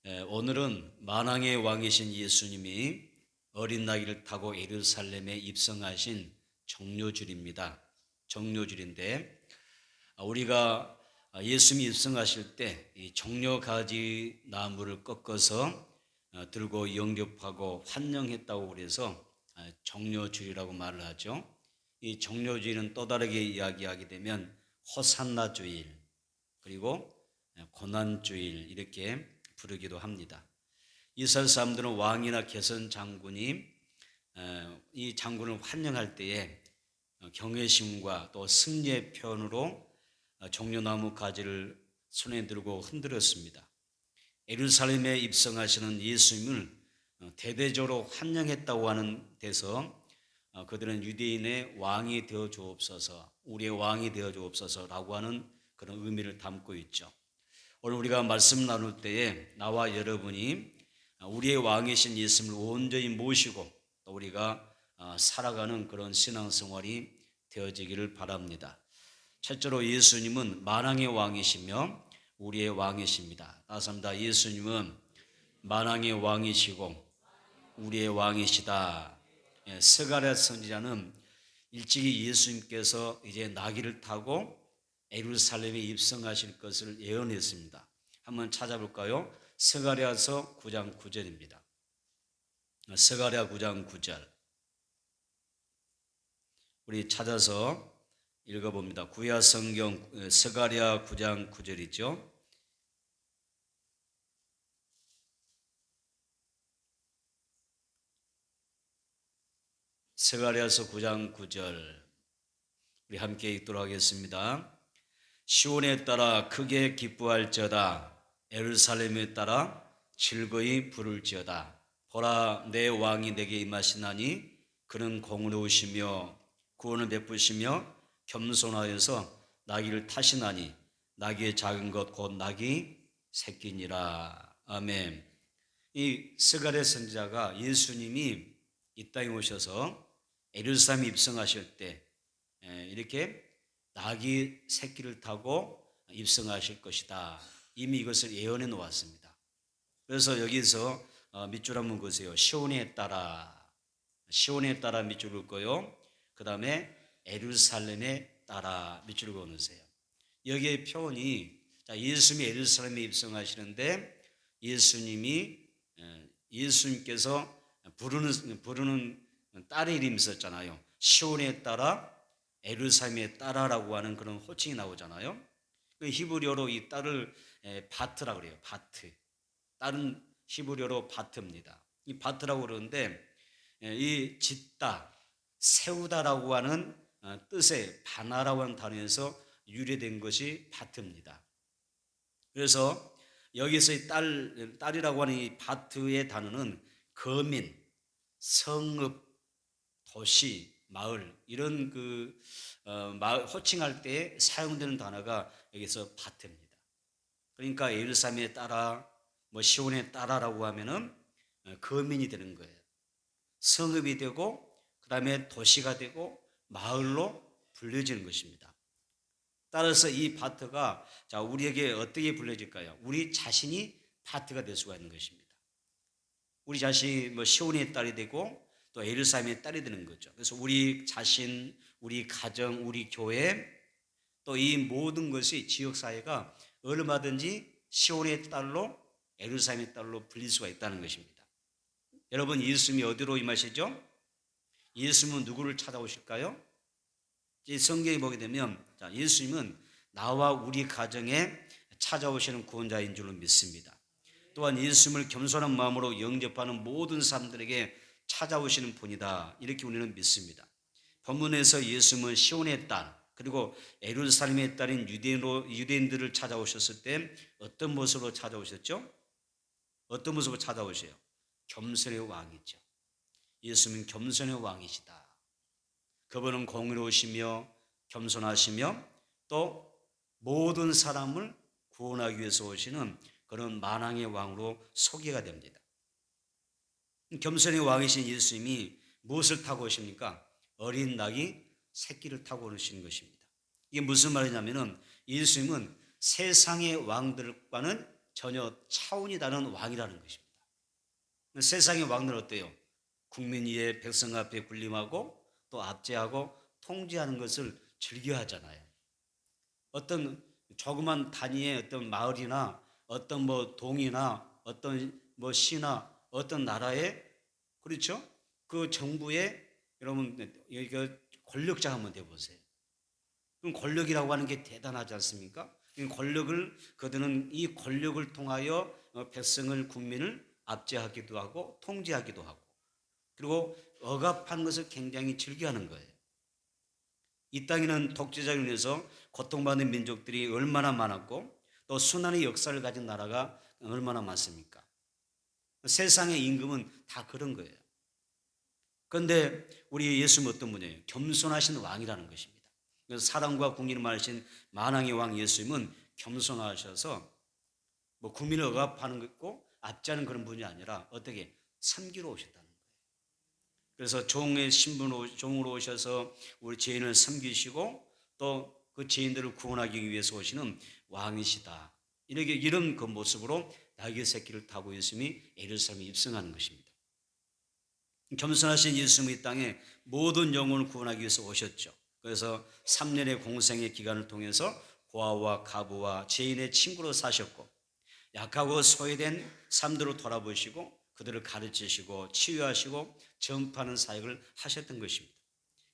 오늘은 만왕의 왕이신 예수님이 어린 나귀를 타고 예루살렘에 입성하신 정료줄입니다. 정료줄인데 우리가 예수님이 입성하실 때 이 정료가지 나무를 꺾어서 들고 영접하고 환영했다고 그래서 정료줄이라고 말을 하죠. 이 정료주일은 또 다르게 이야기하게 되면 호산나 주일 그리고 고난주일 이렇게 부르기도 합니다. 이스라엘 사람들은 왕이나 개선 장군이 이 장군을 환영할 때에 경외심과 또 승리의 표현으로 종려나무 가지를 손에 들고 흔들었습니다. 예루살렘에 입성하시는 예수님을 대대적으로 환영했다고 하는 데서 그들은 유대인의 왕이 되어 주옵소서, 우리의 왕이 되어 주옵소서라고 하는 그런 의미를 담고 있죠. 오늘 우리가 말씀 나눌 때에 나와 여러분이 우리의 왕이신 예수님을 온전히 모시고 또 우리가 살아가는 그런 신앙생활이 되어지기를 바랍니다. 첫째로 예수님은 만왕의 왕이시며 우리의 왕이십니다. 따라서 예수님은 만왕의 왕이시고 우리의 왕이시다. 스가랴 선지자는 일찍이 예수님께서 이제 나귀를 타고 예루살렘에 입성하실 것을 예언했습니다. 한번 찾아볼까요? 스가랴서 9장 9절입니다. 스가랴 9장 9절. 우리 찾아서 읽어봅니다. 구약 성경 스가랴 9장 9절이죠. 스가랴서 9장 9절. 우리 함께 읽도록 하겠습니다. 시온에 따라 크게 기뻐할지어다. 예루살렘에 따라 즐거이 부를지어다. 보라, 내 왕이 내게 임하시나니 그는 공의로우시며 구원을 베푸시며 겸손하여서 나귀를 타시나니 나귀의 작은 것 곧 나귀 새끼니라. 아멘. 이 스가랴 선지자가 예수님이 이 땅에 오셔서 예루살렘에 입성하실 때 이렇게 나귀 새끼를 타고 입성하실 것이다. 이미 이것을 예언해 놓았습니다. 그래서 여기서 밑줄 한번 그으세요. 시온에 따라 밑줄 긋고요. 그 다음에 예루살렘에 따라 밑줄 그어놓으세요. 여기에 표현이 예수님이 예루살렘에 입성하시는데 예수님께서 부르는 딸의 이름이 있었잖아요. 시온에 따라 예루살렘에 따라라고 하는 그런 호칭이 나오잖아요. 그 히브리어로 이 딸을 바트라고 그래요. 바트. 딸은 히브리어로 바트입니다. 이 바트라고 그러는데 이 짓다, 세우다라고 하는 뜻의 바나라고 하는 단어에서 유래된 것이 바트입니다. 그래서 여기서 이 딸이라고 하는 이 바트의 단어는 거민, 성읍, 도시, 마을 이런 마을 호칭할 때 사용되는 단어가 여기서 바트입니다. 그러니까 예루살렘에 따라 시온에 따라라고 하면은 거민이 되는 거예요. 성읍이 되고 그다음에 도시가 되고 마을로 불려지는 것입니다. 따라서 이 바트가 우리에게 어떻게 불려질까요? 우리 자신이 바트가 될 수가 있는 것입니다. 우리 자신이 시온의 딸이 되고 또 예루살렘의 딸이 되는 거죠. 그래서 우리 자신, 우리 가정, 우리 교회 또 이 모든 것이 지역사회가 얼마든지 시온의 딸로 예루살렘의 딸로 불릴 수가 있다는 것입니다. 여러분, 예수님이 어디로 임하시죠? 예수님은 누구를 찾아오실까요? 성경에 보게 되면 예수님은 나와 우리 가정에 찾아오시는 구원자인 줄로 믿습니다. 또한 예수님을 겸손한 마음으로 영접하는 모든 사람들에게 찾아오시는 분이다. 이렇게 우리는 믿습니다. 본문에서 예수님은 시온의 딸 그리고 예루살렘의 딸인 유대인들을 찾아오셨을 때 어떤 모습으로 찾아오셨죠? 어떤 모습으로 찾아오세요? 겸손의 왕이죠. 예수님은 겸손의 왕이시다. 그분은 공의로우시며 겸손하시며 또 모든 사람을 구원하기 위해서 오시는 그런 만왕의 왕으로 소개가 됩니다. 겸손의 왕이신 예수님이 무엇을 타고 오십니까? 어린 나귀 새끼를 타고 오시는 것입니다. 이게 무슨 말이냐면은 예수님은 세상의 왕들과는 전혀 차원이 다른 왕이라는 것입니다. 세상의 왕들은 어때요? 국민 위에 백성 앞에 군림하고 또 압제하고 통제하는 것을 즐겨하잖아요. 어떤 조그만 단위의 어떤 마을이나 어떤 뭐 동이나 어떤 뭐 시나 어떤 나라에, 그렇죠? 그 정부에 여러분 여기가 권력자 한번 돼보세요. 그럼 권력이라고 하는 게 대단하지 않습니까? 권력을, 그들은 이 권력을 통하여 백성을, 국민을 압제하기도 하고 통제하기도 하고, 그리고 억압하는 것을 굉장히 즐겨하는 거예요. 이 땅에는 독재자로 인해서 고통받는 민족들이 얼마나 많았고 또 순환의 역사를 가진 나라가 얼마나 많습니까? 세상의 임금은 다 그런 거예요. 그런데 우리 예수님은 어떤 분이에요? 겸손하신 왕이라는 것입니다. 그래서 사랑과 공의를 말하신 만왕의 왕 예수님은 겸손하셔서 뭐 국민을 억압하는 것고 압제하는 그런 분이 아니라 어떻게 섬기러 오셨다는 거예요. 그래서 종의 종으로 오셔서 우리 죄인을 섬기시고 또 그 죄인들을 구원하기 위해서 오시는 왕이시다. 이런 그 모습으로 나귀 새끼를 타고 예수님이 예루살렘에 입성하는 것입니다. 겸손하신 예수님이 이 땅에 모든 영혼을 구원하기 위해서 오셨죠. 그래서 3년의 공생의 기간을 통해서 고아와 가부와 죄인의 친구로 사셨고 약하고 소외된 삶들을 돌아보시고 그들을 가르치시고 치유하시고 전파하는 사역을 하셨던 것입니다.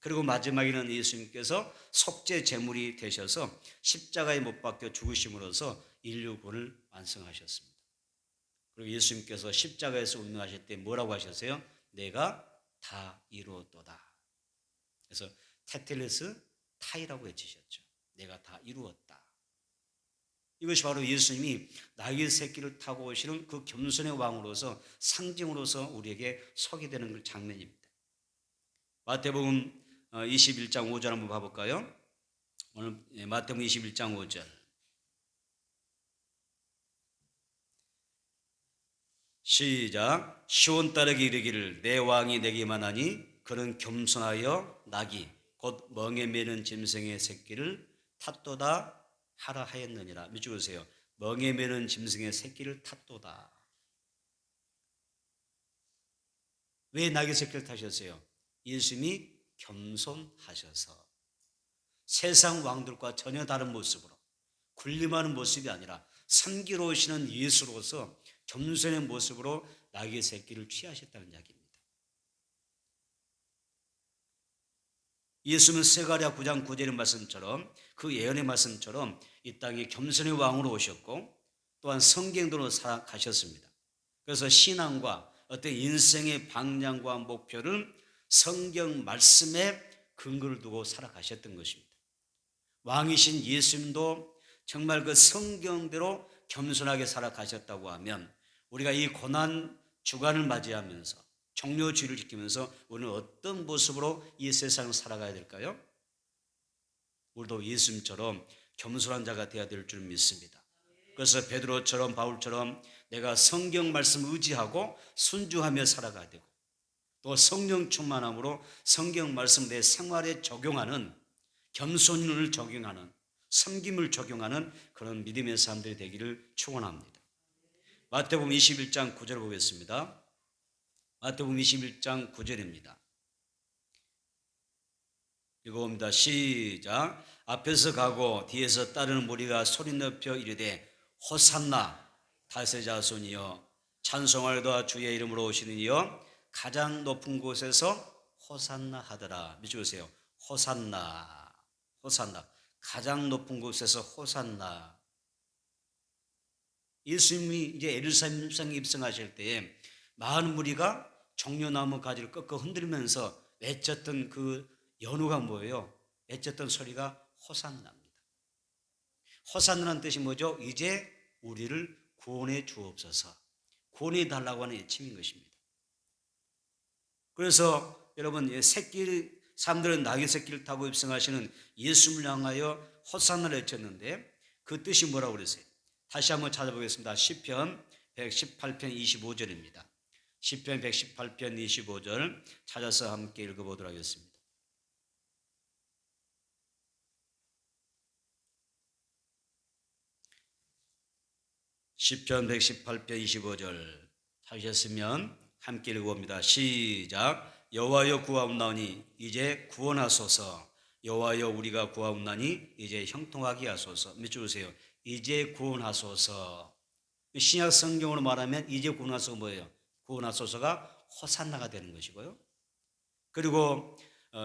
그리고 마지막에는 예수님께서 속죄 제물이 되셔서 십자가에 못 박혀 죽으심으로써 인류 구원을 완성하셨습니다. 그리고 예수님께서 십자가에서 운명하실 때 뭐라고 하셨어요? 내가 다 이루었도다. 그래서 테텔레스 타이라고 외치셨죠. 내가 다 이루었다. 이것이 바로 예수님이 나귀 새끼를 타고 오시는 그 겸손의 왕으로서 상징으로서 우리에게 서게 되는 장면입니다. 마태복음 21장 5절 한번 봐볼까요? 오늘 마태복음 21장 5절 시작. 시온 딸에게 이르기를 내 왕이 내게만 하니 그는 겸손하여 나귀 곧 멍에 매는 짐승의 새끼를 탔도다 하라 하였느니라. 밑줄 보세요. 멍에 매는 짐승의 새끼를 탔도다. 왜 나귀 새끼를 타셨어요? 예수님이 겸손하셔서 세상 왕들과 전혀 다른 모습으로 군림하는 모습이 아니라 섬기러 오시는 예수로서 겸손의 모습으로 나귀 새끼를 취하셨다는 이야기입니다. 예수는 스가랴 9장 9절의 말씀처럼 그 예언의 말씀처럼 이 땅에 겸손의 왕으로 오셨고 또한 성경대로 살아가셨습니다. 그래서 신앙과 어떤 인생의 방향과 목표를 성경 말씀에 근거를 두고 살아가셨던 것입니다. 왕이신 예수님도 정말 그 성경대로 겸손하게 살아가셨다고 하면 우리가 이 고난 주간을 맞이하면서 종료주의를 지키면서 우리는 어떤 모습으로 이 세상을 살아가야 될까요? 우리도 예수님처럼 겸손한 자가 되어야 될 줄 믿습니다. 그래서 베드로처럼 바울처럼 내가 성경 말씀 의지하고 순종하며 살아가야 되고 또 성령 충만함으로 성경 말씀 내 생활에 적용하는 겸손을 적용하는 섬김을 적용하는 그런 믿음의 사람들이 되기를 축원합니다. 마태복음 21장 9절 보겠습니다. 마태복음 21장 9절입니다. 읽어봅니다. 시작. 앞에서 가고 뒤에서 따르는 무리가 소리 높여 이르되 호산나 다윗의 자손이여 찬송하리로다 주의 이름으로 오시는 이여 가장 높은 곳에서 호산나 하더라. 밑줄 보세요. 호산나, 호산나. 가장 높은 곳에서 호산나. 예수님이 이제 예루살렘 입성하실 때에 많은 무리가 종려나무 가지를 꺾어 흔들면서 외쳤던 그 연호가 뭐예요? 외쳤던 소리가 호산나입니다. 호산나라는 뜻이 뭐죠? 이제 우리를 구원해 주옵소서. 구원해 달라고 하는 외침인 것입니다. 그래서 여러분 사람들은 나귀 새끼를 타고 입성하시는 예수님을 향하여 호산나를 외쳤는데 그 뜻이 뭐라고 그랬어요? 다시 한번 찾아보겠습니다. 시편 118편 25절입니다. 시편 118편 25절 찾아서 함께 읽어보도록 하겠습니다. 시편 118편 25절 하셨으면 함께 읽어봅니다. 시작. 여호와여 구하옵나니 이제 구원하소서. 여호와여 우리가 구하옵나니 이제 형통하게 하소서. 밑줄 보세요. 이제 구원하소서. 신약 성경으로 말하면 이제 구원하소서 뭐예요? 구원하소서가 호산나가 되는 것이고요. 그리고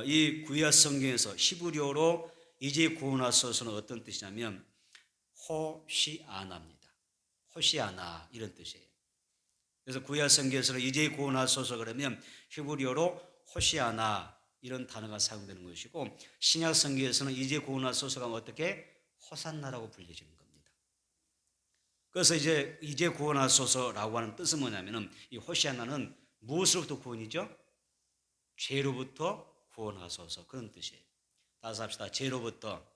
이 구약 성경에서 히브리어로 이제 구원하소서는 어떤 뜻이냐면 호시아나입니다. 호시아나 이런 뜻이에요. 그래서 구약 성경에서는 이제 구원하소서 그러면 히브리어로 호시아나 이런 단어가 사용되는 것이고, 신약 성경에서는 이제 구원하소서가 어떻게 호산나라고 불려지는 겁니다. 그래서 이제 구원하소서라고 하는 뜻은 뭐냐면은 이 호시아나는 무엇으로부터 구원이죠? 죄로부터 구원하소서 그런 뜻이에요. 다시 합시다. 죄로부터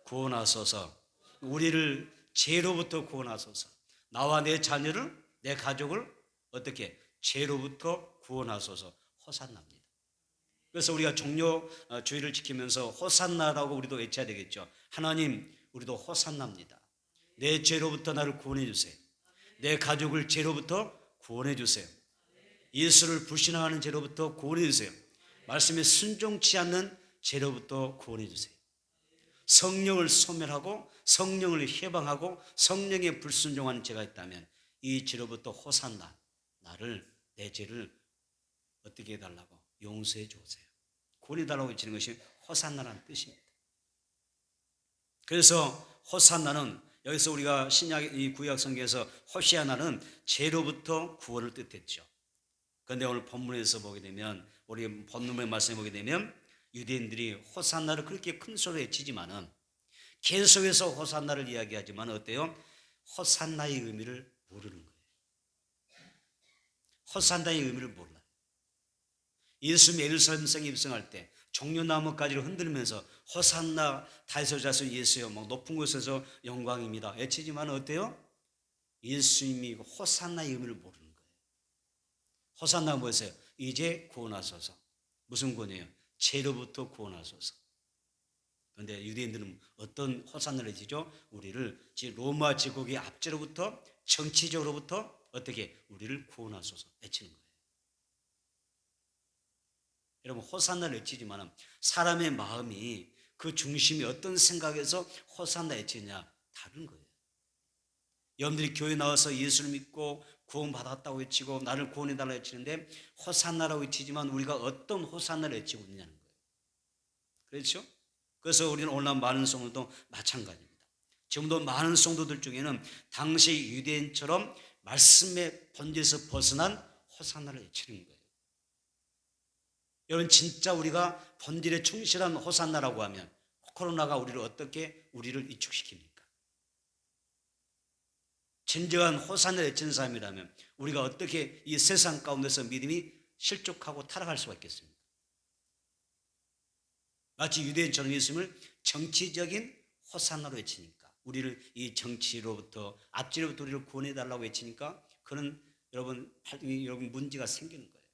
구원하소서. 우리를 죄로부터 구원하소서. 나와 내 자녀를, 내 가족을 어떻게 죄로부터 구원하소서. 호산나입니다. 그래서 우리가 종료 주의를 지키면서 호산나라고 우리도 외쳐야 되겠죠. 하나님, 우리도 호산나입니다. 내 죄로부터 나를 구원해 주세요. 내 가족을 죄로부터 구원해 주세요. 예수를 불신앙하는 죄로부터 구원해 주세요. 말씀에 순종치 않는 죄로부터 구원해 주세요. 성령을 소멸하고 성령을 해방하고 성령에 불순종하는 죄가 있다면 이 죄로부터 호산나, 나를, 내 죄를 어떻게 해달라고? 용서해 주세요. 구원해 달라고 외치는 것이 호산나라는 뜻입니다. 그래서 호산나는 여기서 우리가 신약 이 구약 성경에서 호시아나는 죄로부터 구원을 뜻했죠. 그런데 오늘 본문에서 보게 되면, 우리 본문의 말씀에 보게 되면 유대인들이 호산나를 그렇게 큰 소리로 외치지만은, 계속해서 호산나를 이야기하지만 어때요? 호산나의 의미를 모르는 거예요. 호산나의 의미를 몰라요. 예수님이 예루살렘 성에 입성할 때 종려나무 가지를 흔들면서 호산나 다윗의 자손 예수여, 막 높은 곳에서 영광입니다 외치지만 어때요? 예수님이 호산나의 의미를 모르는 거예요. 호산나가 뭐였어요? 이제 구원하소서. 무슨 구원이에요? 죄로부터 구원하소서. 그런데 유대인들은 어떤 호산나를 외치죠? 우리를 로마 제국의 압제로부터, 정치적으로부터 어떻게 우리를 구원하소서 외치는 거예요. 여러분, 호산나를 외치지만 사람의 마음이 그 중심이 어떤 생각에서 호산나 외치냐 다른 거예요. 여러분들이 교회 나와서 예수를 믿고 구원받았다고 외치고 나를 구원해달라고 외치는데 호산나라고 외치지만 우리가 어떤 호산나를 외치고 있느냐는 거예요. 그렇죠? 그래서 우리는 오늘 많은 성도도 마찬가지입니다. 지금도 많은 성도들 중에는 당시 유대인처럼 말씀의 본질에서 벗어난 호산나를 외치는 거예요. 여러분, 진짜 우리가 본질에 충실한 호산나라고 하면 코로나가 우리를 이축시킵니까? 진정한 호산나를 외치는 사람이라면 우리가 어떻게 이 세상 가운데서 믿음이 실족하고 타락할 수가 있겠습니까? 마치 유대인처럼 예수님을 정치적인 호산나로 외치니까, 우리를 이 정치로부터, 압제로부터 우리를 구원해달라고 외치니까 그런 여러분 문제가 생기는 거예요.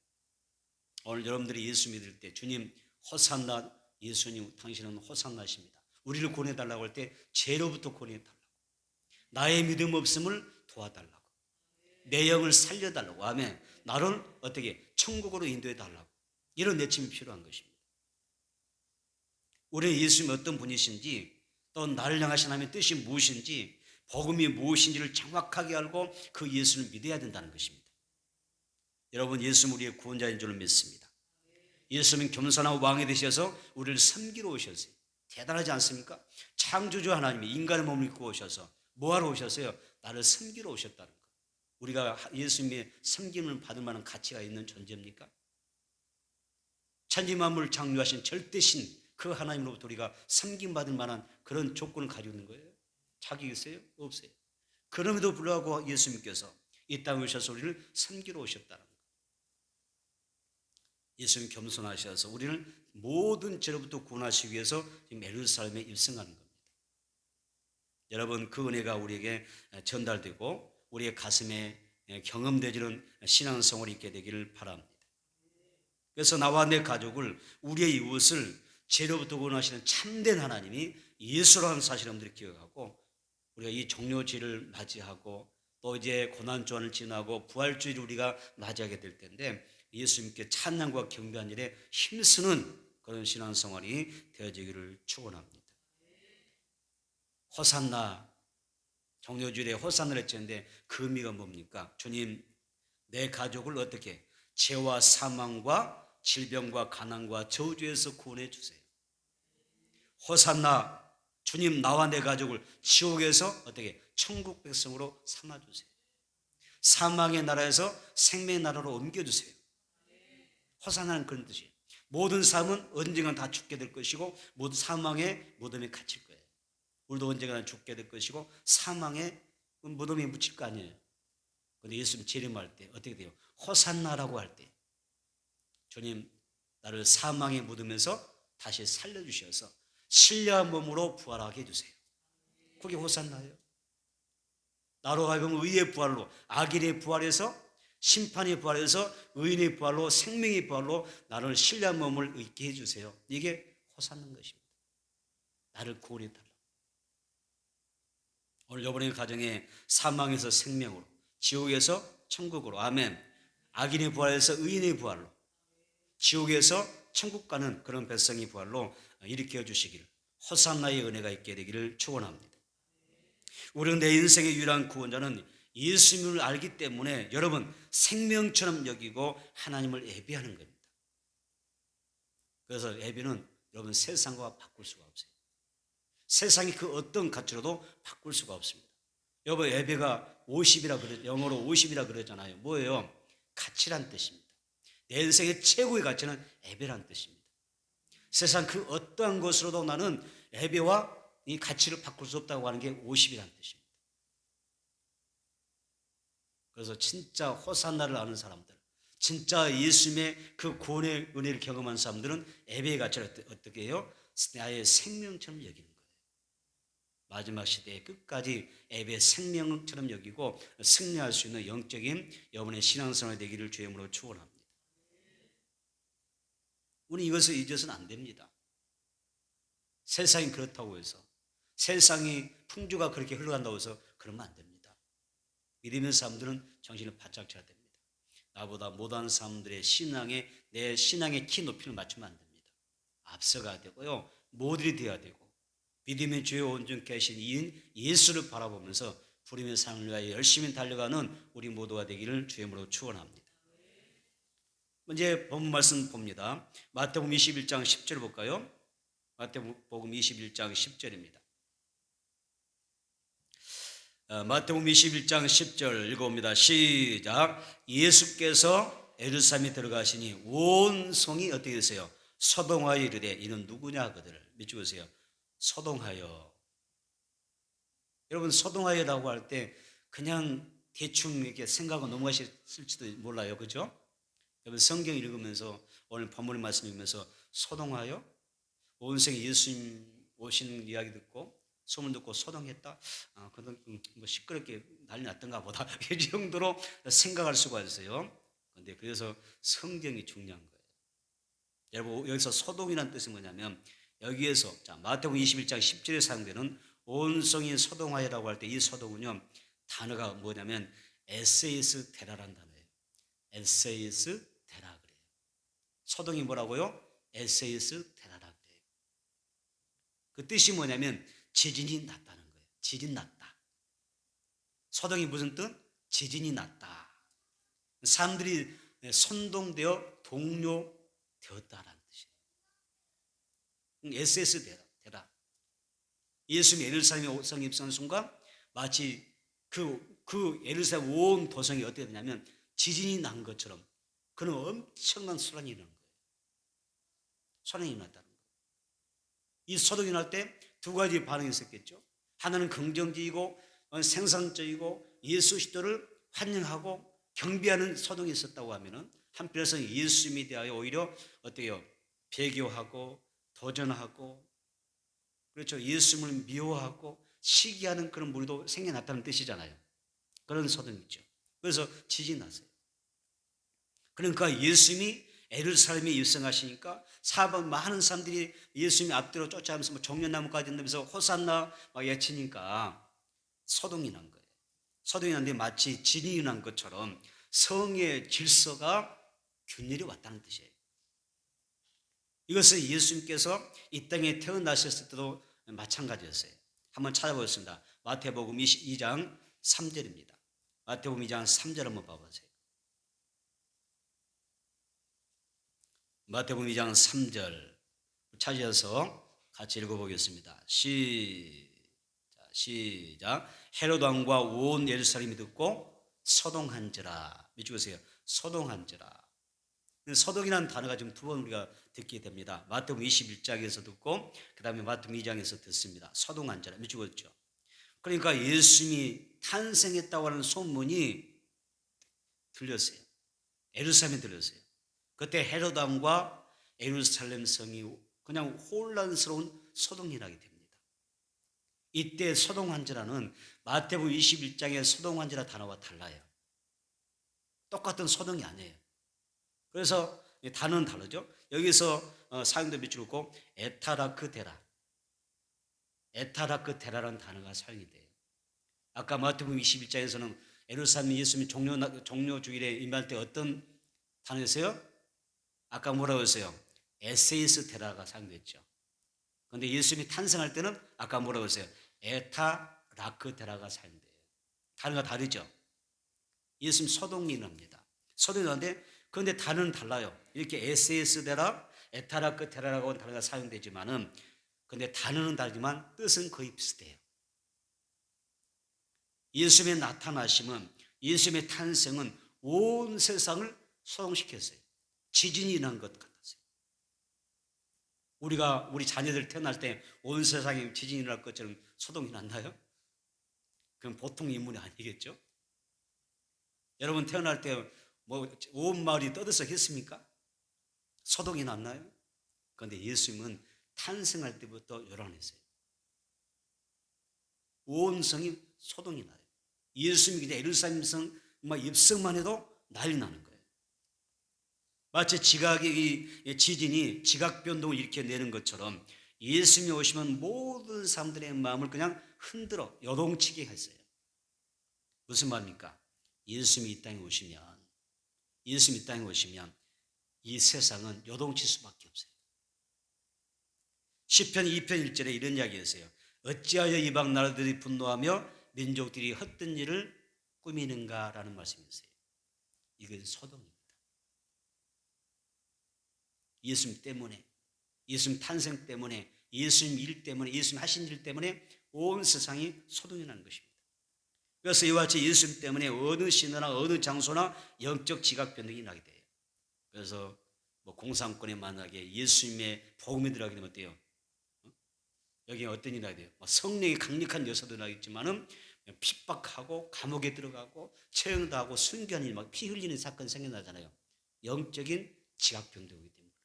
오늘 여러분들이 예수 믿을 때 주님 호산나, 예수님 당신은 호산나십니다. 우리를 구원해달라고 할 때 죄로부터 구원해달라고, 나의 믿음 없음을 도와달라고, 내 영을 살려달라고, 아멘, 나를 어떻게 천국으로 인도해달라고, 이런 외침이 필요한 것입니다. 우리 예수님이 어떤 분이신지, 또 나를 향하신 하나님의 뜻이 무엇인지, 복음이 무엇인지를 정확하게 알고 그 예수를 믿어야 된다는 것입니다. 여러분, 예수는 우리의 구원자인 줄 믿습니다. 예수님은 겸손한 왕이 되셔서 우리를 섬기러 오셨어요. 대단하지 않습니까? 창조주 하나님이 인간의 몸을 입고 오셔서 뭐하러 오셨어요? 나를 섬기러 오셨다는 것. 우리가 예수님의 섬김을 받을 만한 가치가 있는 존재입니까? 천지만물을 창조하신 절대신 그 하나님으로부터 우리가 섬김받을 만한 그런 조건을 가지고 있는 거예요. 자기 있어요? 없어요. 그럼에도 불구하고 예수님께서 이 땅에 오셔서 우리를 섬기러 오셨다는 것. 예수님 겸손하셔서 우리를 모든 죄로부터 구원하시기 위해서 예루살렘에 입성하는 겁니다. 여러분, 그 은혜가 우리에게 전달되고 우리의 가슴에 경험되지는 신앙성을 있게 되기를 바랍니다. 그래서 나와 내 가족을, 우리의 이웃을 죄로부터 구원하시는 참된 하나님이 예수라는 사실을 여러분들이 기억하고, 우리가 이 종료주의를 맞이하고 또 이제 고난주간을 지나고 부활주의를 우리가 맞이하게 될 텐데 예수님께 찬양과 경배한 일에 힘쓰는 그런 신앙생활이 되어지기를 축원합니다. 호산나 정료주일에 호산나를 했는데 그 의미가 뭡니까? 주님, 내 가족을 어떻게 죄와 사망과 질병과 가난과 저주에서 구원해 주세요. 호산나, 주님, 나와 내 가족을 지옥에서 어떻게 천국 백성으로 삼아 주세요. 사망의 나라에서 생명의 나라로 옮겨 주세요. 호산나는 그런 뜻이에요. 모든 삶은 언젠가 다 죽게 될 것이고 모든 사망의 무덤에 갇힐 거예요. 우리도 언젠가 죽게 될 것이고 사망의 무덤에 묻힐 거 아니에요. 그런데 예수님 재림할 때 어떻게 돼요? 호산나라고 할 때 주님, 나를 사망의 무덤에서 다시 살려주셔서 신령한 몸으로 부활하게 해주세요. 그게 호산나예요. 나로 하여금 의의 부활로, 악인의 부활에서 심판의 부활에서 의인의 부활로, 생명의 부활로 나를 신령한 몸을 있게 해주세요. 이게 호산나인 것입니다. 나를 구원해달라. 오늘 여러분의 가정에 사망에서 생명으로, 지옥에서 천국으로, 아멘. 악인의 부활에서 의인의 부활로, 지옥에서 천국 가는 그런 백성의 부활로 일으켜 주시기를, 호산나의 은혜가 있게 되기를 축원합니다. 우리는 내 인생의 유일한 구원자는 예수님을 알기 때문에 여러분 생명처럼 여기고 하나님을 예배하는 겁니다. 그래서 예배는 여러분 세상과 바꿀 수가 없어요. 세상이 그 어떤 가치로도 바꿀 수가 없습니다. 여러분 예배가 50이라 그래, 영어로 50이라 그러잖아요. 뭐예요? 가치란 뜻입니다. 내 인생의 최고의 가치는 예배란 뜻입니다. 세상 그 어떠한 것으로도 나는 예배와 이 가치를 바꿀 수 없다고 하는 게 50이란 뜻입니다. 그래서 진짜 호산나를 아는 사람들, 진짜 예수님의 그 구원의 은혜를 경험한 사람들은 예배의 가치를 어떻게 해요? 나의 생명처럼 여기는 거예요. 마지막 시대에 끝까지 예배 생명처럼 여기고 승리할 수 있는 영적인 여러분의 신앙생활이 되기를 주의 이름으로 축원합니다. 우리 이것을 잊어서는 안 됩니다. 세상이 그렇다고 해서, 세상이 풍조가 그렇게 흘러간다고 해서 그러면 안 됩니다. 믿음의 사람들은 정신을 바짝 차야 됩니다. 나보다 못한 사람들의 신앙에, 내 신앙의 키 높이를 맞추면 안 됩니다. 앞서가야 되고요, 모델이 되어야 되고, 믿음의 주요 온전케 하신 이인 예수를 바라보면서 부름의 삶을 위하여 열심히 달려가는 우리 모두가 되기를 주의 이름으로 축원합니다. 이제 본문 말씀 봅니다. 마태복음 21장 10절 볼까요? 마태복음 21장 10절입니다. 마태복음 21장 10절 읽어봅니다. 시작. 예수께서 예루살렘에 들어가시니 온 성이 어떻게 되세요? 소동하여 이르되 이는 누구냐 그들을. 밑줄 보세요. 소동하여. 여러분 소동하여라고 할 때 그냥 대충 이렇게 생각하고 넘어가실지도 몰라요. 그죠? 여러분 성경 읽으면서 오늘 본문의 말씀 읽으면서 소동하여 온 세계 예수님 오시는 이야기 듣고 소문 듣고 소동했다. 그건 뭐 시끄럽게 난리 났던가 보다. 이 정도로 생각할 수가 있어요. 그런데 그래서 성경이 중요한 거예요. 여러분 여기서 소동이라는 뜻이 뭐냐면 여기에서 자 마태복음 21장 10절에 사용되는 온 성이 소동하여라고 할 때 이 소동은요 단어가 뭐냐면 에세이스 테라라는 단어예요. 에세이스 테라 그래요. 소동이 뭐라고요? 에세이스 테라라 그래요. 그 뜻이 뭐냐면 지진이 났다는 거예요. 지진 났다. 소동이 무슨 뜻? 지진이 났다. 사람들이 선동되어 동요되었다라는 뜻이에요. 에세이스 테라. 예수님이 예루살렘에 성에 입성한 순간 마치 그 예루살렘 온 도성이 어떻게 되냐면 지진이 난 것처럼 그런 엄청난 소란이 일어난 거예요. 소란이 일어났다는 거예요. 이 소동이 날 때 두 가지 반응이 있었겠죠. 하나는 긍정적이고 생산적이고 예수 그리스도를 환영하고 경배하는 소동이 있었다고 하면은 한편에서는 예수님에 대하여 오히려 어때요? 배교하고 도전하고 그렇죠. 예수님을 미워하고 시기하는 그런 무리도 생겨났다는 뜻이잖아요. 그런 소동이죠. 그래서 지진이 났어요. 그러니까 예수님이 예루살렘에 입성하시니까 많은 사람들이 예수님 앞뒤로 쫓아가면서 종려나무까지 넣으면서 호산나 막 외치니까 소동이 난 거예요. 소동이라는 데 마치 진이 난 것처럼 성의 질서가 균열이 왔다는 뜻이에요. 이것은 예수님께서 이 땅에 태어나셨을 때도 마찬가지였어요. 한번 찾아보겠습니다. 마태복음 22장 3절입니다. 마태복음 2장 3절 한번 봐보세요. 마태복음 2장 3절 찾아서 같이 읽어보겠습니다. 시작. 헤롯 왕과 온 예루살렘이 듣고 서동한지라. 밑줄으세요. 서동한지라. 서동이라는 단어가 지금 두 번 우리가 듣게 됩니다. 마태복음 21장에서 듣고 그 다음에 마태복음 2장에서 듣습니다. 서동한지라. 밑줄었죠. 그러니까 예수님이 탄생했다고 하는 소문이 들렸어요. 예루살렘에 들렸어요. 그때 헤롯 왕과 예루살렘 성이 그냥 혼란스러운 소동이 나게 됩니다. 이때 소동한지라는 마태복음 21장의 소동한지라 단어와 달라요. 똑같은 소동이 아니에요. 그래서 단어는 다르죠. 여기서 사용된 밑줄 긋고 에타라크데라, 에타라크데라라는 단어가 사용이 돼요. 아까 마태복음 21장에서는 예루살렘 예수님이 종료 주일에 임할 때 어떤 단어였어요? 아까 뭐라고 했어요? 에세이스 데라가 사용됐죠. 그런데 예수님이 탄생할 때는 아까 뭐라고 했어요? 에타라크데라가 사용돼요. 단어가 다르죠. 예수님 소동이랍니다. 소동이라는데 그런데 단어는 달라요. 이렇게 에세이스 데라, 에타라크데라라고 하는 단어가 사용되지만은 그런데 단어는 다르지만 뜻은 거의 비슷해요. 예수님의 나타나심은, 예수님의 탄생은 온 세상을 소동시켰어요. 지진이 일어난 것 같았어요. 우리 자녀들 태어날 때 온 세상에 지진이 일어날 것처럼 소동이 났나요? 그럼 보통 인물이 아니겠죠? 여러분 태어날 때 뭐 온 마을이 떠들썩했습니까? 소동이 났나요? 그런데 예수님은 탄생할 때부터 요란했어요. 온 성이 소동이 나요. 예수님이 그냥 예루살렘 성 입성만 해도 난리 나는 거예요. 마치 지각의 지진이 지각 변동을 일으켜내는 것처럼 예수님이 오시면 모든 사람들의 마음을 그냥 흔들어 요동치게 했어요. 무슨 말입니까? 예수님이 이 땅에 오시면 이 세상은 요동칠 수밖에 없어요. 시편 2편 1절에 이런 이야기였어요. 어찌하여 이방 나라들이 분노하며 민족들이 헛된 일을 꾸미는가라는 말씀이었어요. 이건 소동입니다. 예수님 때문에, 예수님 탄생 때문에, 예수님 일 때문에, 예수님 하신 일 때문에 온 세상이 소동이 나는 것입니다. 그래서 이와 같이 예수님 때문에 어느 시너나 어느 장소나 영적 지각 변동이 나게 돼요. 그래서 뭐 공산권에 만약에 예수님의 복음이 들어가게 되면 어때요? 여기 어떤 일이 나게 돼요? 성령이 강력한 여사도 나겠지만은 핍박하고 감옥에 들어가고 처형도 하고 순교한 일, 막 피 흘리는 사건 생겨나잖아요. 영적인 지각 변동이기 때문에 그런 거예요.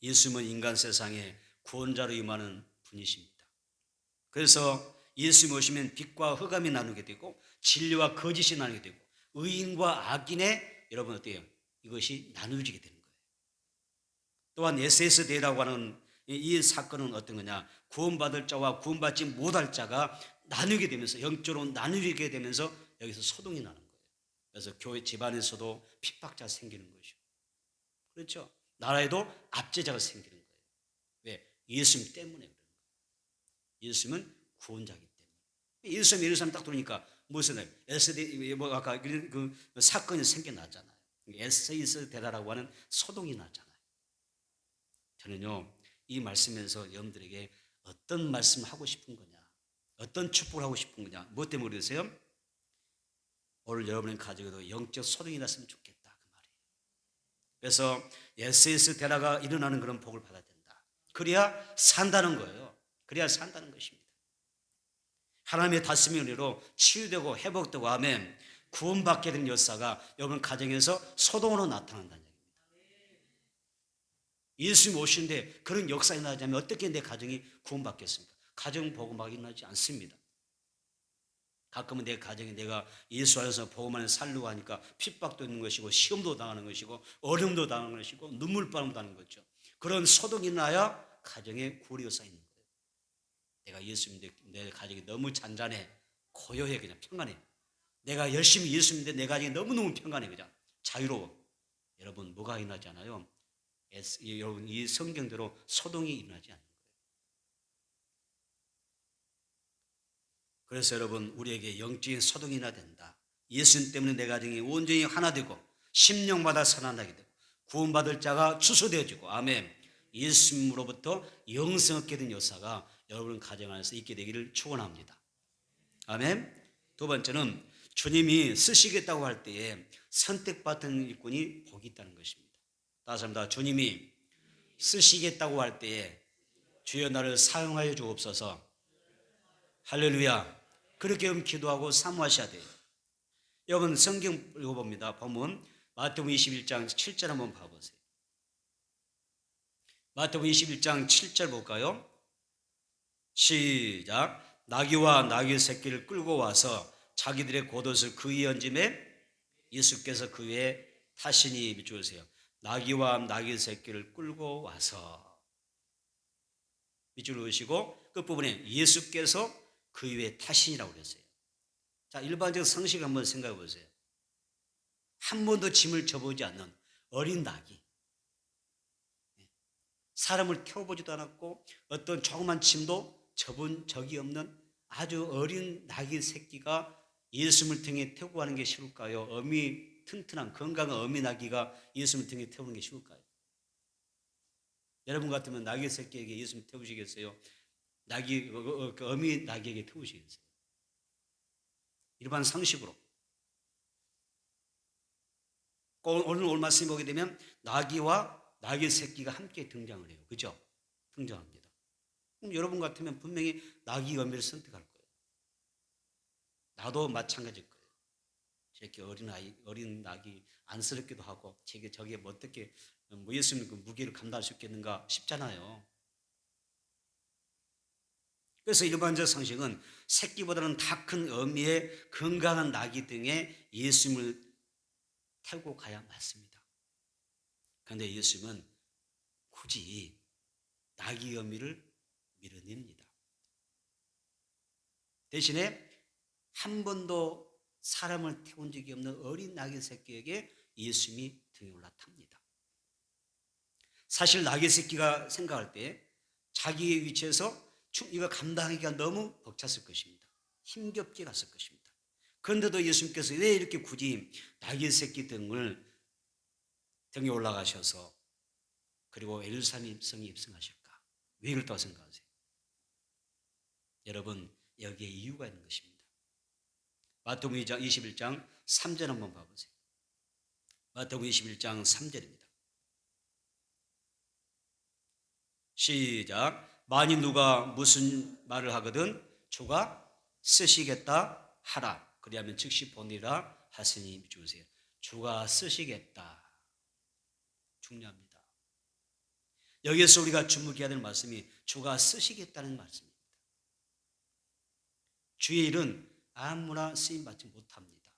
예수님은 인간 세상에 구원자로 임하는 분이십니다. 그래서 예수님 오시면 빛과 흑암이 나누게 되고 진리와 거짓이 나누게 되고 의인과 악인의 여러분 어때요? 이것이 나누어지게 되는 거예요. 또한 SSD라고 하는 이 사건은 어떤 거냐? 구원받을 자와 구원받지 못할 자가 나누게 되면서 영적으로 나누게 되면서 여기서 소동이 나는 거예요. 그래서 교회 집안에서도 핍박자가 생기는 것이고 그렇죠? 나라에도 압제자가 생기는 거예요. 왜? 예수님 때문에 그런 거예요. 예수님은 구원자이기 때문에. 예루살렘 딱 들어오니까 무슨 SD 뭐 아까 그 사건이 생겨나잖아요. 에세이스 데라라고 하는 소동이 나잖아요. 저는요 이 말씀에서 여러분들에게 어떤 말씀 하고 싶은 거냐, 어떤 축복을 하고 싶은 거냐, 무엇 때문에 그러세요? 오늘 여러분의 가정에도 영적 소동이 났으면 좋겠다 그 말이에요. 그래서 에세이스 데라가 일어나는 그런 복을 받아야 된다. 그래야 산다는 거예요. 그래야 산다는 것입니다. 하나님의 다스림의 은혜로 치유되고 회복되고 하면 구원받게 된 역사가 여러분 가정에서 소동으로 나타난다는 얘기입니다. 예수님 오시는데 그런 역사가 나자면 어떻게 내 가정이 구원받겠습니까? 가정 복음하게 일어나지 않습니다. 가끔은 내 가정에 내가 예수 안에서 복음 안에 살려고 하니까 핍박도 있는 것이고 시험도 당하는 것이고 어려움도 당하는 것이고 눈물바람도 당하는 거죠. 그런 소동이 나야 가정에 구리가 쌓이는 거예요. 내가 예수 믿는데 내 가정이 너무 잔잔해, 고요해, 그냥 평안해. 내가 열심히 예수 믿는데 내 가정이 너무너무 평안해, 그냥 자유로워. 여러분, 뭐가 일어나잖아요. 여러분, 이 성경대로 소동이 일어나지 않는 거예요. 그래서 여러분, 우리에게 영적인 소동이 일어나야 된다. 예수님 때문에 내 가정이 온전히 하나 되고 심령마다 살아나게 되고 구원받을 자가 추수되어지고, 아멘. 예수님으로부터 영생 얻게 된 역사가 여러분 가정 안에서 있게 되기를 축원합니다. 아멘. 두 번째는 주님이 쓰시겠다고 할 때에 선택받은 일꾼이 복이 있다는 것입니다. 다시 한번, 주님이 쓰시겠다고 할 때에 주여 나를 사용하여 주옵소서. 할렐루야. 그렇게 기도하고 사모하셔야 돼요. 여러분, 성경 읽어봅니다. 보면 마태복음 21장 7절 한번 봐보세요. 마태복음 21장 7절 볼까요? 시작. 나귀와 나귀 새끼를 끌고 와서 자기들의 겉옷을 그 위에 얹음에 예수께서 그 위에 타시니, 밑줄으세요. 나귀와 나귀 새끼를 끌고 와서, 밑줄을 으시고 끝부분에 예수께서 그 위에 타시니라고 그랬어요. 자, 일반적 상식 한번 생각해 보세요. 한 번도 짐을 져보지 않는 어린 나귀, 사람을 태워보지도 않았고 어떤 조그만 짐도 져본 적이 없는 아주 어린 나귀 새끼가 예수님을 등에 태우고 가는 게 쉬울까요? 어미 튼튼한 건강한 어미 나귀가 예수님을 등에 태우는 게 쉬울까요? 여러분 같으면 나귀 새끼에게 예수님 태우시겠어요? 어미 나귀에게 태우시겠어요? 일반 상식으로. 오늘 말씀 보게 되면 나귀와 나귀 새끼가 함께 등장을 해요. 그죠? 등장합니다. 그럼 여러분 같으면 분명히 나귀 어미를 선택할 거예요. 나도 마찬가지일 거예요. 저렇게 어린 낙이 안쓰럽기도 하고 저게 뭐 어떻게 예수님 그 무게를 감당할 수 있겠는가 싶잖아요. 그래서 일반적 상식은 새끼보다는 다 큰 어미의 건강한 낙이 등에 예수님을 태우고 가야 맞습니다. 그런데 예수님은 굳이 낙이 어미를 밀어냅니다. 대신에 한 번도 사람을 태운 적이 없는 어린 나귀 새끼에게 예수님이 등에 올라탑니다. 사실 나귀 새끼가 생각할 때 자기의 위치에서 이거 감당하기가 너무 벅찼을 것입니다. 힘겹게 갔을 것입니다. 그런데도 예수님께서 왜 이렇게 굳이 나귀 새끼 등에 올라가셔서 그리고 예루살렘 성에 입성하실까? 왜 그렇다고 생각하세요? 여러분, 여기에 이유가 있는 것입니다. 마태복음 21장 3절 한번 봐보세요. 마태복음 21장 3절입니다. 시작. 만일 누가 무슨 말을 하거든 주가 쓰시겠다 하라. 그리하면 즉시 보니라 하시니, 주세요. 주가 쓰시겠다. 중요합니다. 여기에서 우리가 주목해야 될 말씀이 주가 쓰시겠다는 말씀입니다. 주의 일은 아무나 쓰임받지 못합니다.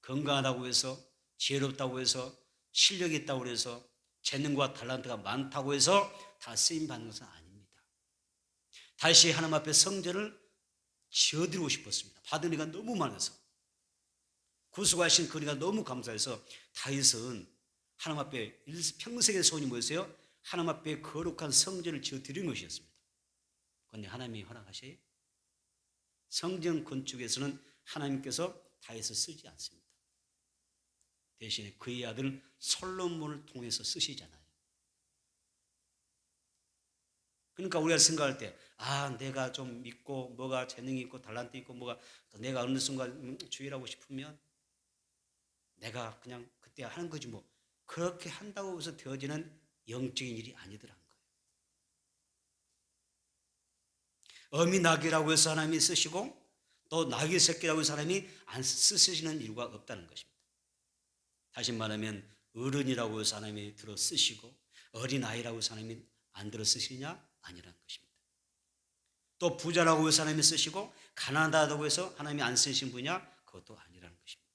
건강하다고 해서, 지혜롭다고 해서, 실력이 있다고 해서, 재능과 탤런트가 많다고 해서 다 쓰임받는 것은 아닙니다. 다시 하나님 앞에 성전을 지어드리고 싶었습니다. 받은 의가 너무 많아서, 구속하신 그 은혜가 너무 감사해서 다윗은 하나님 앞에 평생의 소원이 뭐였어요? 하나님 앞에 거룩한 성전을 지어드리는 것이었습니다. 그런데 하나님이 허락하셔요? 성전 건축에서는 하나님께서 다윗을 쓰지 않습니다. 대신에 그의 아들 솔로몬을 통해서 쓰시잖아요. 그러니까 우리가 생각할 때, 내가 좀 믿고 뭐가 재능이 있고 탤런트 있고 뭐가 내가 어느 순간 주일하고 싶으면 내가 그냥 그때 하는 거지 뭐, 그렇게 한다고 해서 되어지는 영적인 일이 아니더라는 거예요. 어미 나귀라고 해서 하나님이 쓰시고 또 나귀 새끼라고 해서 하나님이 안 쓰시는 이유가 없다는 것입니다. 다시 말하면 어른이라고 해서 하나님이 들어 쓰시고 어린아이라고 해서 하나님이 안 들어 쓰시냐? 아니라는 것입니다. 또 부자라고 해서 하나님이 쓰시고 가난하다고 해서 하나님이 안 쓰신 분이냐? 그것도 아니라는 것입니다.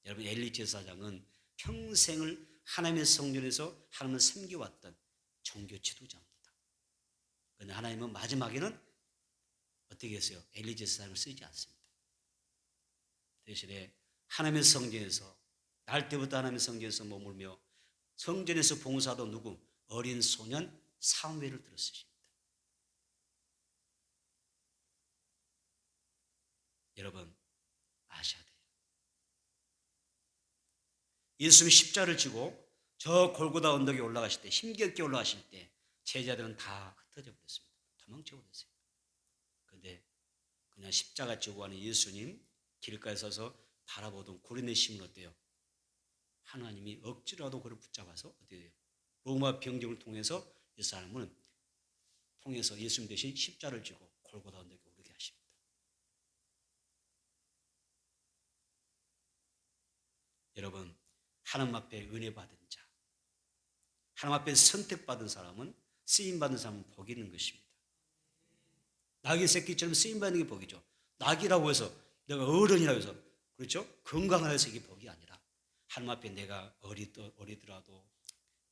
여러분, 엘리 제사장은 평생을 하나님의 성전에서 하나님을 섬겨왔던 종교 지도자입니다. 그런데 하나님은 마지막에는 어떻게 했어요? 엘리 제사장을 쓰지 않습니다. 대신에 하나님의 성전에서 날 때부터 하나님의 성전에서 머물며 성전에서 봉사도 누구? 어린 소년 사무엘을 들어 쓰십니다. 여러분 아셔야 돼요. 예수님이 십자를 지고 저 골고다 언덕에 올라가실 때, 힘겹게 올라가실 때 제자들은 다 흩어져 버렸습니다. 도망쳐 버렸어요. 그런데 그냥 십자가 지고 가는 예수님 길가에 서서 바라보던 고린의 시민은 어때요? 하나님이 억지로라도 그를 붙잡아서 어떻게 돼요? 로마 병정을 통해서 이 사람은 통해서 예수님 대신 십자를 지고 골고다 언덕에 오르게 하십니다. 여러분 하나님 앞에 은혜 받은 자, 하나님 앞에 선택받은 사람은, 쓰임받은 사람은 복이 있는 것입니다. 낙이 새끼처럼 쓰임받는 게 복이죠. 낙이라고 해서 내가 어른이라고 해서, 그렇죠? 건강하게 해서 이게 복이 아니라 하나님 앞에 내가 어리더라도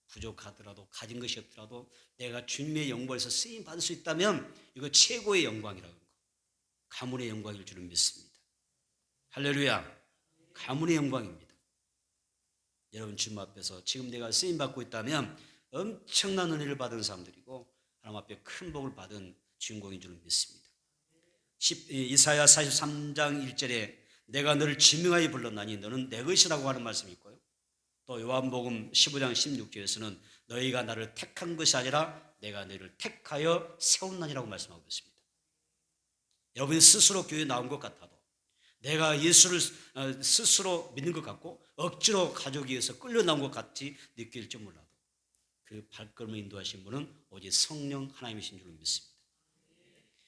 부족하더라도 가진 것이 없더라도 내가 주님의 영광에서 쓰임받을 수 있다면 이거 최고의 영광이라는 거, 가문의 영광일 줄은 믿습니다. 할렐루야. 가문의 영광입니다. 여러분 주님 앞에서 지금 내가 쓰임받고 있다면 엄청난 은혜를 받은 사람들이고 하나님 앞에 큰 복을 받은 주인공인 줄 믿습니다. 이사야 43장 1절에 내가 너를 지명하여 불렀나니 너는 내 것이라고 하는 말씀이 있고요. 또 요한복음 15장 16절에서는 너희가 나를 택한 것이 아니라 내가 너희를 택하여 세웠나니라고 말씀하고 있습니다. 여러분이 스스로 교회에 나온 것 같아도, 내가 예수를 스스로 믿는 것 같고 억지로 가족이 위해서 끌려 나온 것 같이 느낄지 몰라도 그 발걸음을 인도하신 분은 오직 성령 하나님이신 줄 믿습니다.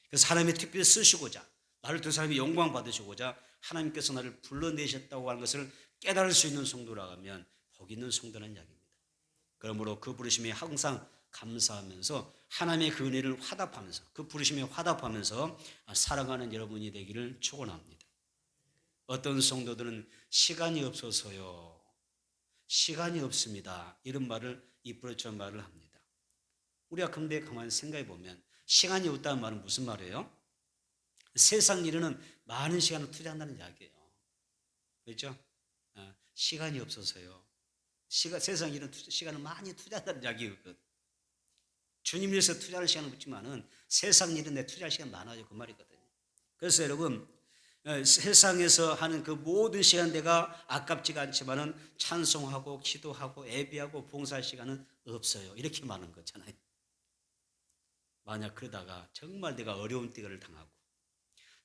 그래서 하나님이 특별히 쓰시고자, 나를 두 사람이 영광 받으시고자 하나님께서 나를 불러내셨다고 하는 것을 깨달을 수 있는 성도라고 하면 복 있는 성도라는 이야기입니다. 그러므로 그 부르심에 항상 감사하면서 하나님의 그 은혜를 화답하면서, 그 부르심에 화답하면서 살아가는 여러분이 되기를 축원합니다. 어떤 성도들은 시간이 없어서요, 시간이 없습니다, 이런 말을 입버릇처럼 말을 합니다. 우리가 근데 가만히 생각해 보면 시간이 없다는 말은 무슨 말이에요? 세상 일에는 많은 시간을 투자한다는 이야기예요. 그렇죠? 시간이 없어서요, 세상 일은 시간을 많이 투자한다는 이야기거든. 주님 위해서 투자할 시간은 없지만은 세상 일은 내 투자할 시간 많아요, 그 말이거든요. 그래서 여러분 세상에서 하는 그 모든 시간 내가 아깝지가 않지만은 찬송하고 기도하고 예배하고 봉사할 시간은 없어요, 이렇게 말하는 거잖아요. 만약 그러다가 정말 내가 어려운 때를 당하고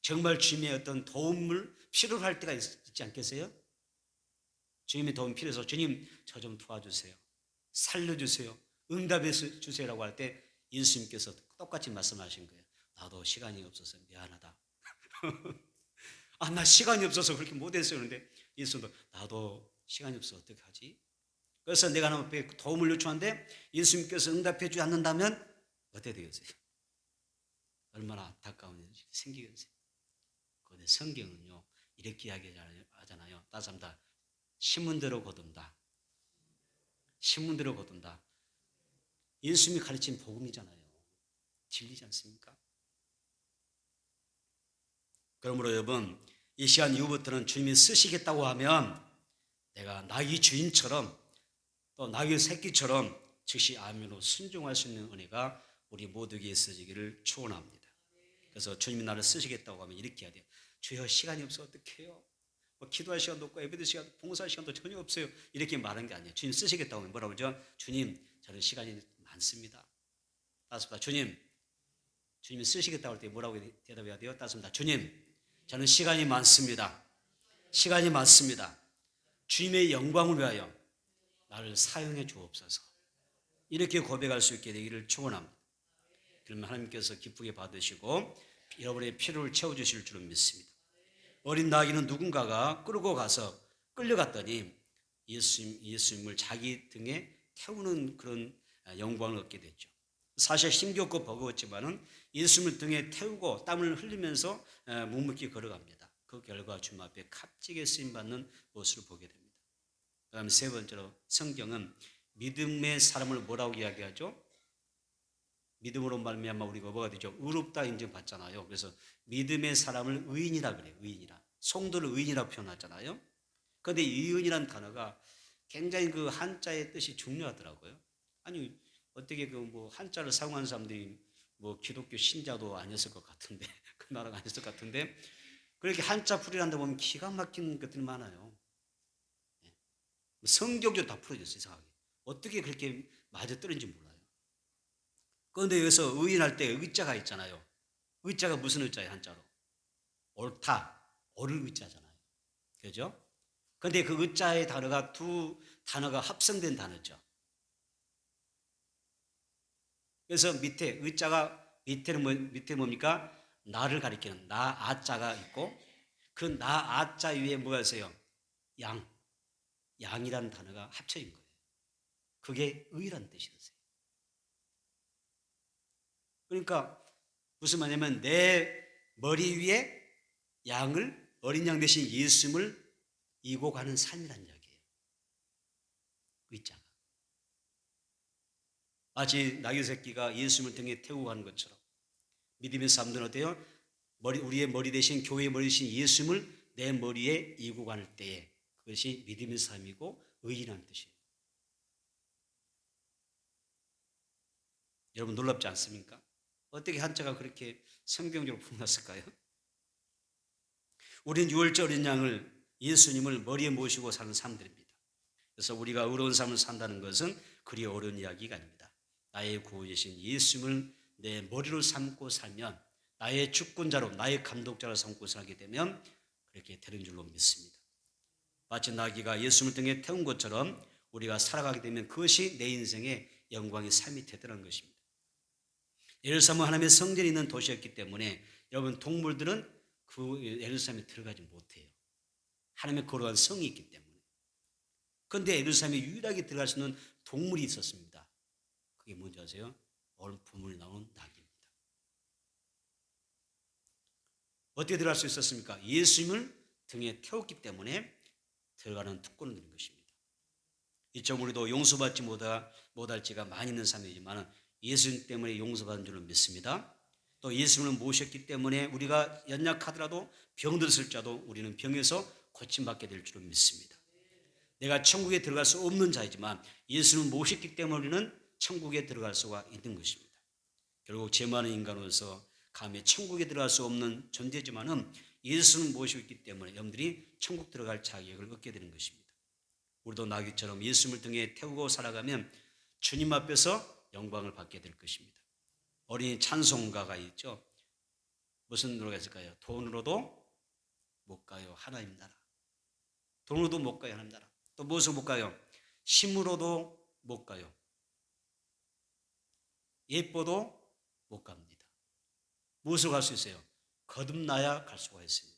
정말 주님의 어떤 도움을 필요로 할 때가 있지 않겠어요? 주님의 도움 필요해서 주님 저 좀 도와주세요, 살려주세요, 응답해 주세요라고 할 때 예수님께서 똑같이 말씀하신 거예요. 나도 시간이 없어서 미안하다. 나 시간이 없어서 그렇게 못했어요. 그런데 예수도 나도 시간이 없어서 어떻게 하지? 그래서 내가 하나님 앞에 도움을 요청하는데 예수님께서 응답해 주지 않는다면 어떻게 되겠어요? 얼마나 안타까운 일이 생기겠어요. 그런데 성경은요 이렇게 이야기하잖아요. 다시 한번 신문대로 거둔다, 신문대로 거둔다. 예수님이 가르친 복음이잖아요. 진리지 않습니까? 그러므로 여러분 이 시간 이후부터는 주님이 쓰시겠다고 하면 내가 나귀 주인처럼 또 나귀 새끼처럼 즉시 아멘으로 순종할 수 있는 은혜가 우리 모두에게 있어지기를 축원합니다. 그래서 주님이 나를 쓰시겠다고 하면 이렇게 해야 돼요. 주여 시간이 없어 어떡해요? 뭐 기도할 시간도 없고 예배드 시간, 봉사할 시간도 전혀 없어요, 이렇게 말하는 게 아니에요. 주님 쓰시겠다고 하면 뭐라고 그러죠? 주님 저는 시간이 많습니다. 따습니다. 주님이 쓰시겠다고 할 때 뭐라고 대답해야 돼요? 따습니다. 주님 저는 시간이 많습니다. 시간이 많습니다. 주님의 영광을 위하여 나를 사용해 주옵소서. 이렇게 고백할 수 있게 되기를 축원합니다. 그러면 하나님께서 기쁘게 받으시고 여러분의 필요를 채워주실 줄은 믿습니다. 어린 나귀는 누군가가 끌고 가서 끌려갔더니 예수님을 자기 등에 태우는 그런 영광을 얻게 됐죠. 사실 힘겹고 버거웠지만은 예수님을 등에 태우고 땀을 흘리면서 묵묵히 걸어갑니다. 그 결과 주님 앞에 값지게 쓰임받는 모습을 보게 됩니다. 그 다음에 세 번째로 성경은 믿음의 사람을 뭐라고 이야기하죠? 믿음으로 말미암아 우리가 뭐가 되죠? 의롭다 인정받잖아요. 그래서 믿음의 사람을 의인이라 그래요. 의인이라. 성도를 의인이라고 표현하잖아요. 그런데 의인이라는 단어가 굉장히 그 한자의 뜻이 중요하더라고요. 아니 어떻게 그 뭐 한자를 사용하는 사람들이 뭐 기독교 신자도 아니었을 것 같은데 그 나라가 아니었을 것 같은데 그렇게 한자 풀이한다 보면 기가 막힌 것들이 많아요. 성경도 다 풀어졌어요. 이상하게. 어떻게 그렇게 맞아떨어진지 몰라요. 그런데 여기서 의인할 때 의자가 있잖아요. 의자가 무슨 의자예요? 한자로. 옳다. 옳을 의자잖아요. 그죠? 그런데 그 의자의 단어가 두 단어가 합성된 단어죠. 그래서 밑에 의자가 밑에 뭡니까? 나를 가리키는 나 아자가 있고 그 나 아자 위에 뭐가 있어요? 양. 양이라는 단어가 합쳐진 거예요. 그게 의라는 뜻이었어요. 그러니까 무슨 말이냐면 내 머리 위에 양을 어린 양 대신 예수님을 이고 가는 삶이란 이야기예요. 의자가. 마치 나귀 새끼가 예수님을 등에 태우고 가는 것처럼 믿음의 사람들은 어때요? 우리의 머리 대신 교회의 머리 대신 예수님을 내 머리에 이고 가는 때에 그것이 믿음의 삶이고 의인이라는 뜻이에요. 여러분 놀랍지 않습니까? 어떻게 한자가 그렇게 성경적으로 풀어놨을까요? 우리는 유월절 어린 양을 예수님을 머리에 모시고 사는 사람들입니다. 그래서 우리가 의로운 삶을 산다는 것은 그리 어려운 이야기가 아닙니다. 나의 구원이신 예수님을 내 머리로 삼고 살면 나의 주권자로 나의 감독자로 삼고 살게 되면 그렇게 되는 줄로 믿습니다. 마치 나귀가 예수님을 등에 태운 것처럼 우리가 살아가게 되면 그것이 내 인생의 영광의 삶이 되더라는 것입니다. 예루살렘은 하나님의 성전이 있는 도시였기 때문에 여러분 동물들은 그 예루살렘에 들어가지 못해요. 하나님의 거룩한 성이 있기 때문에. 그런데 예루살렘에 유일하게 들어갈 수 있는 동물이 있었습니다. 그게 뭔지 아세요? 오늘 부문에 나오는 낙입니다. 어떻게 들어갈 수 있었습니까? 예수님을 등에 태웠기 때문에 들어가는 특권을 드린 것입니다. 이처럼 우리도 용서받지 못할지가 많이 있는 삶이지만 예수님 때문에 용서받은 줄로 믿습니다. 또 예수님을 모셨기 때문에 우리가 연약하더라도 병들었을 자도 우리는 병에서 고침받게 될 줄로 믿습니다. 내가 천국에 들어갈 수 없는 자이지만 예수님을 모셨기 때문에 우리는 천국에 들어갈 수가 있는 것입니다. 결국 죄 많은 인간으로서 감히 천국에 들어갈 수 없는 존재지만은 예수님을 모시고 있기 때문에 여러분들이 천국 들어갈 자격을 얻게 되는 것입니다. 우리도 나귀처럼 예수님을 등에 태우고 살아가면 주님 앞에서 영광을 받게 될 것입니다. 어린이 찬송가가 있죠. 무슨 노래가 있을까요? 돈으로도 못 가요 하나님 나라. 돈으로도 못 가요 하나님 나라. 또 무엇으로 못 가요? 힘으로도 못 가요. 예뻐도 못 갑니다. 무엇으로 갈 수 있어요? 거듭나야 갈 수가 있습니다.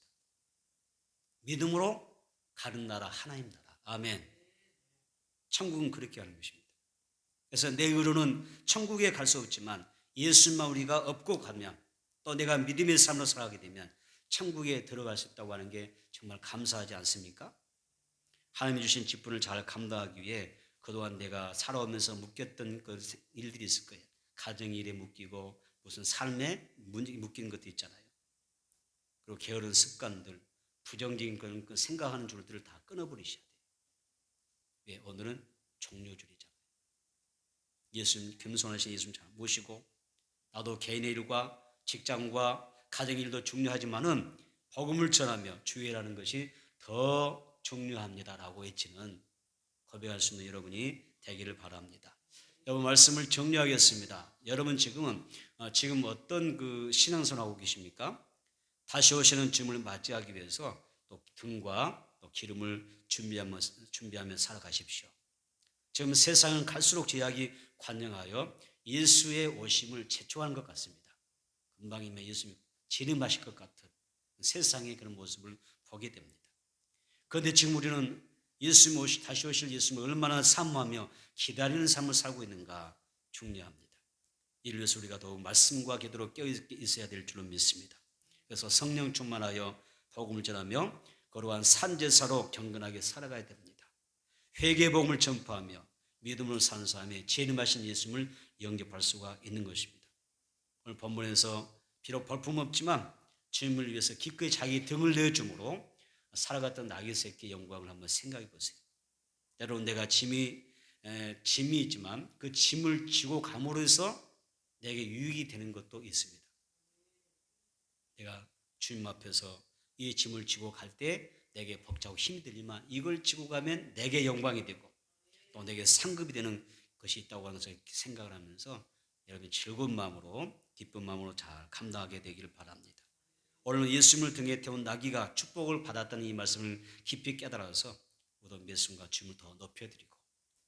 믿음으로 가는 나라 하나님 나라. 아멘. 천국은 그렇게 하는 것입니다. 그래서 내 의로는 천국에 갈 수 없지만 예수님만 우리가 업고 가면 또 내가 믿음의 삶으로 살아가게 되면 천국에 들어갈 수 있다고 하는 게 정말 감사하지 않습니까? 하나님이 주신 직분을 잘 감당하기 위해 그동안 내가 살아오면서 묶였던 그 일들이 있을 거예요. 가정일에 묶이고 무슨 삶에 묶이는 것도 있잖아요. 그리고 게으른 습관들, 부정적인 그런 생각하는 줄들을 다 끊어버리셔야 돼요. 왜? 오늘은 종료주일이잖아요. 예수님, 겸손하신 예수님 잘 모시고 나도 개인의 일과 직장과 가정의 일도 중요하지만은 복음을 전하며 주의라는 것이 더 중요합니다라고 외치는 고백할 수 있는 여러분이 되기를 바랍니다. 여러분 말씀을 정리하겠습니다. 여러분 지금 어떤 그 신앙생활 하고 계십니까? 다시 오시는 주님을 맞이하기 위해서 또 등과 또 기름을 준비하며 살아가십시오. 지금 세상은 갈수록 제약이 관영하여 예수의 오심을 재촉하는 것 같습니다. 금방이면 예수님 진음하실 것 같은 세상의 그런 모습을 보게 됩니다. 그런데 지금 우리는 다시 오실 예수님을 얼마나 사모하며 기다리는 삶을 살고 있는가 중요합니다. 이를 위해서 우리가 더욱 말씀과 기도로 깨어 있어야 될 줄로 믿습니다. 그래서 성령 충만하여 복음을 전하며 거룩한 산제사로 경건하게 살아가야 됩니다. 회개의 복음을 전파하며 믿음으로 사는 삶에 재림하신 예수님을 영접할 수가 있는 것입니다. 오늘 본문에서 비록 볼품없지만 주님을 위해서 기꺼이 자기 등을 내줌으로 살아갔던 나귀 새끼의 영광을 한번 생각해 보세요. 때로는 내가 짐이 있지만 그 짐을 지고 감으로써 내게 유익이 되는 것도 있습니다. 내가 주님 앞에서 이 짐을 지고 갈 때 내게 벅차고 힘이 들지만 이걸 지고 가면 내게 영광이 되고 또 내게 상급이 되는 것이 있다고 하는 것을 생각을 하면서 여러분 즐거운 마음으로 기쁜 마음으로 잘 감당하게 되기를 바랍니다. 오늘 예수님을 등에 태운 나귀가 축복을 받았다는 이 말씀을 깊이 깨달아서 모든 말씀과 주님을 더 높여드리고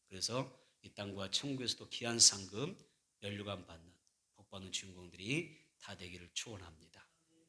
그래서 이 땅과 천국에서도 귀한 상급 면류관 받는 복 받는 주인공들이 다 되기를 축원합니다.